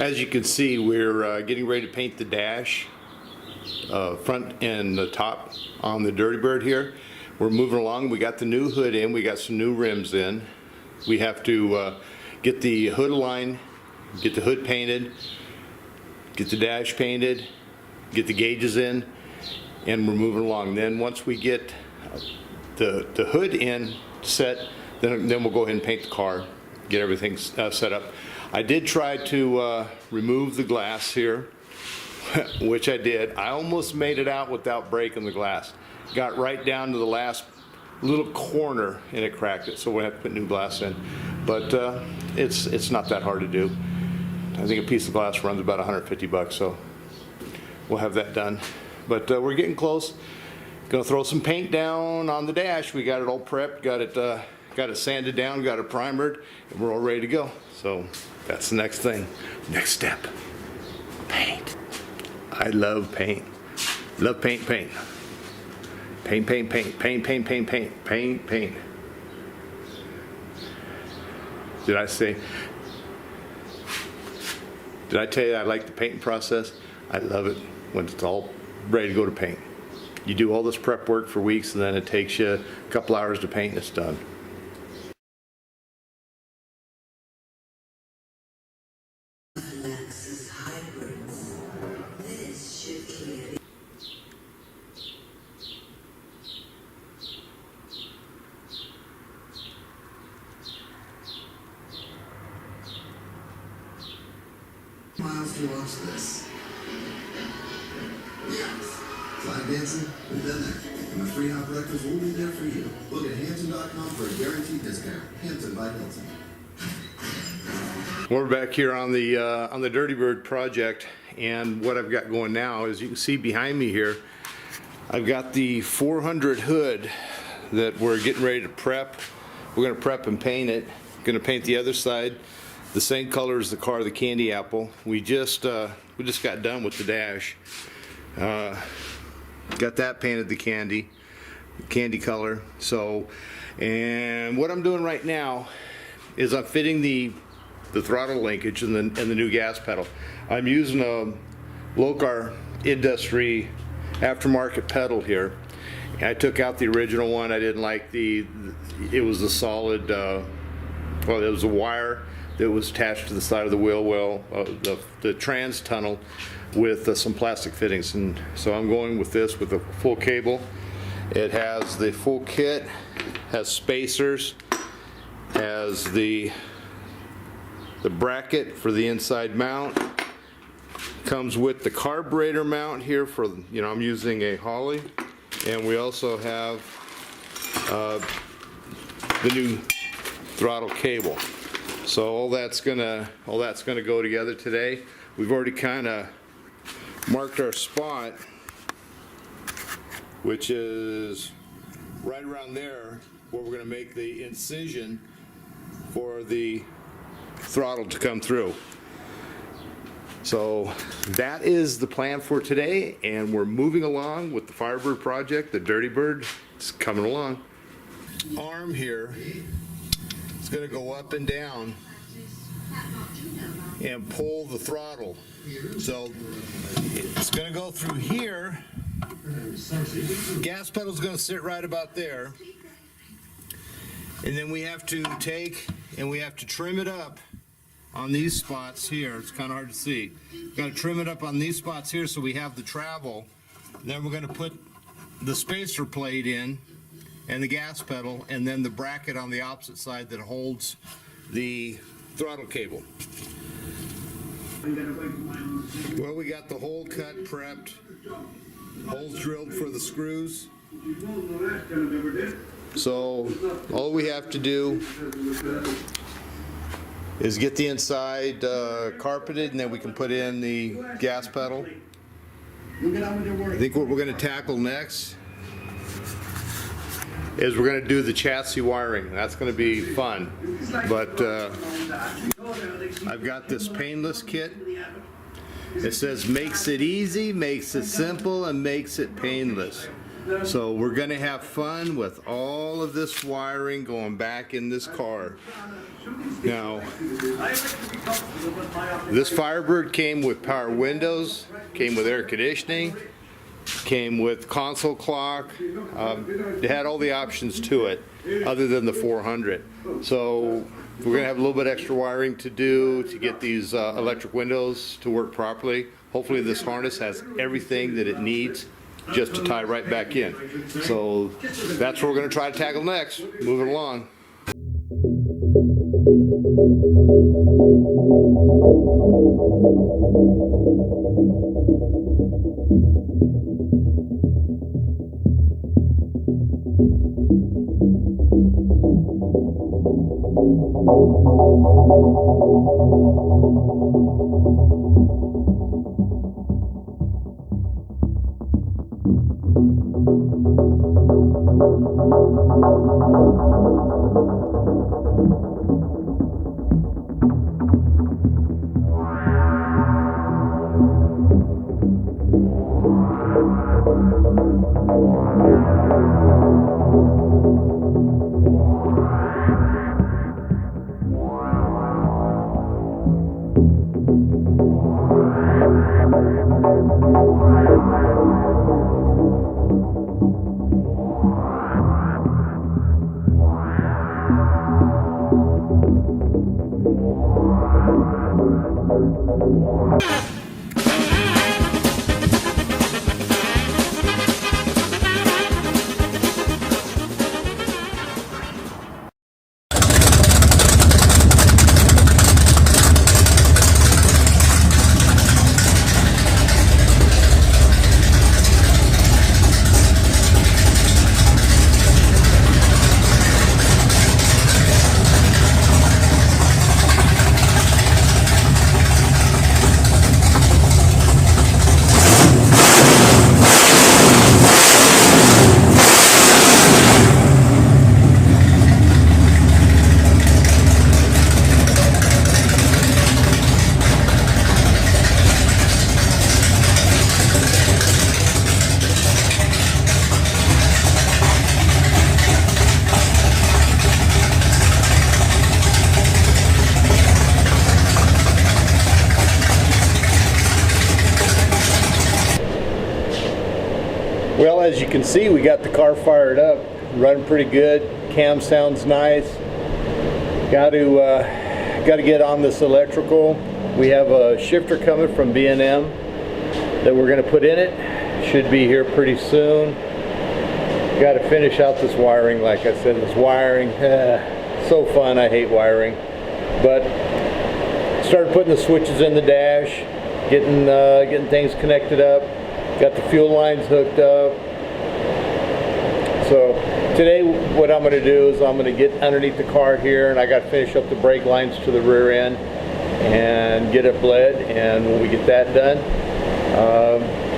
As you can see, we're getting ready to paint the dash, front and the top on the Dirty Bird here. We're moving along. We got the new hood in. We got some new rims in. We have to get the hood aligned, get the hood painted, get the dash painted, get the gauges in, and we're moving along. Then once we get the hood in set, then we'll go ahead and paint the car, get everything set up. I did try to remove the glass here, which I did. I almost made it out without breaking the glass. Got right down to the last little corner and it cracked it, so we'll have to put new glass in. But it's not that hard to do. I think a piece of glass runs about 150 bucks, so we'll have that done. But we're getting close. Gonna throw some paint down on the dash. We got it all prepped, got it sanded down, got it primered, and we're all ready to go. So that's the next thing. Next step, paint. I love paint. Love paint, paint. Paint, paint, paint, paint, paint, paint, paint, paint, paint. Did I tell you I like the painting process? I love it when it's all ready to go to paint. You do all this prep work for weeks and then it takes you a couple hours to paint and it's done. Miles to watch this. Yes. Flag dancing? We've been there. And the free hot breakfast will be there for you. Look at Hampton.com for a guaranteed discount. Hampton by Hilton. We're back here on the Dirty Bird project, and what I've got going now is you can see behind me here, I've got the 400 hood that we're getting ready to prep. We're going to prep and paint it. Going to paint the other side the same color as the car, the candy apple. We just got done with the dash. Got that painted the candy color. So, and what I'm doing right now is I'm fitting the throttle linkage and the new gas pedal. I'm using a Locar Industry aftermarket pedal here. I took out the original one. I didn't like it was a solid, well, it was a wire that was attached to the side of the wheel well, the trans tunnel with some plastic fittings, and so I'm going with this with a full cable. It has the full kit, has spacers, has the bracket for the inside mount, comes with the carburetor mount here for, you know, I'm using a Holly, and we also have the new throttle cable. So all that's gonna go together today. We've already kind of marked our spot, which is right around there where we're gonna make the incision for the throttle to come through. So that is the plan for today, and we're moving along with the Firebird project. The Dirty Bird is coming along. Arm here is going to go up and down and pull the throttle. So it's going to go through here. Gas pedal is going to sit right about there, and then we have to take and we have to trim it up on these spots here. It's kind of hard to see. Got to trim it up on these spots here so we have the travel. Then we're going to put the spacer plate in and the gas pedal, and then the bracket on the opposite side that holds the throttle cable. Well, we got the hole cut, prepped, holes drilled for the screws. So all we have to do is get the inside carpeted, and then we can put in the gas pedal. I think what we're going to tackle next is we're going to do the chassis wiring. That's going to be fun. But I've got this Painless kit. It says makes it easy, makes it simple, and makes it painless. So we're gonna have fun with all of this wiring going back in this car. Now, this Firebird came with power windows, came with air conditioning, came with console clock. It had all the options to it other than the 400. So we're gonna have a little bit extra wiring to do to get these electric windows to work properly. Hopefully this harness has everything that it needs just to tie right back in. So that's what we're gonna try to tackle next. Moving along. Well, as you can see, we got the car fired up, running pretty good. Cam sounds nice. Got to get on this electrical. We have a shifter coming from B&M that we're going to put in it. Should be here pretty soon. Got to finish out this wiring. Like I said, this wiring, so fun. I hate wiring, but started putting the switches in the dash, getting things connected up. Got the fuel lines hooked up. So today what I'm going to do is I'm going to get underneath the car here, and I got to finish up the brake lines to the rear end and get it bled. And when we get that done,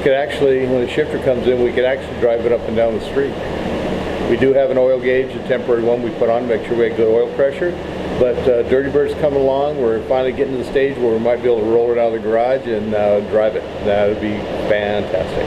could actually, when the shifter comes in, we could actually drive it up and down the street. We do have an oil gauge, a temporary one we put on to make sure we have good oil pressure. But Dirty Bird's coming along. We're finally getting to the stage where we might be able to roll it out of the garage and drive it. That would be fantastic.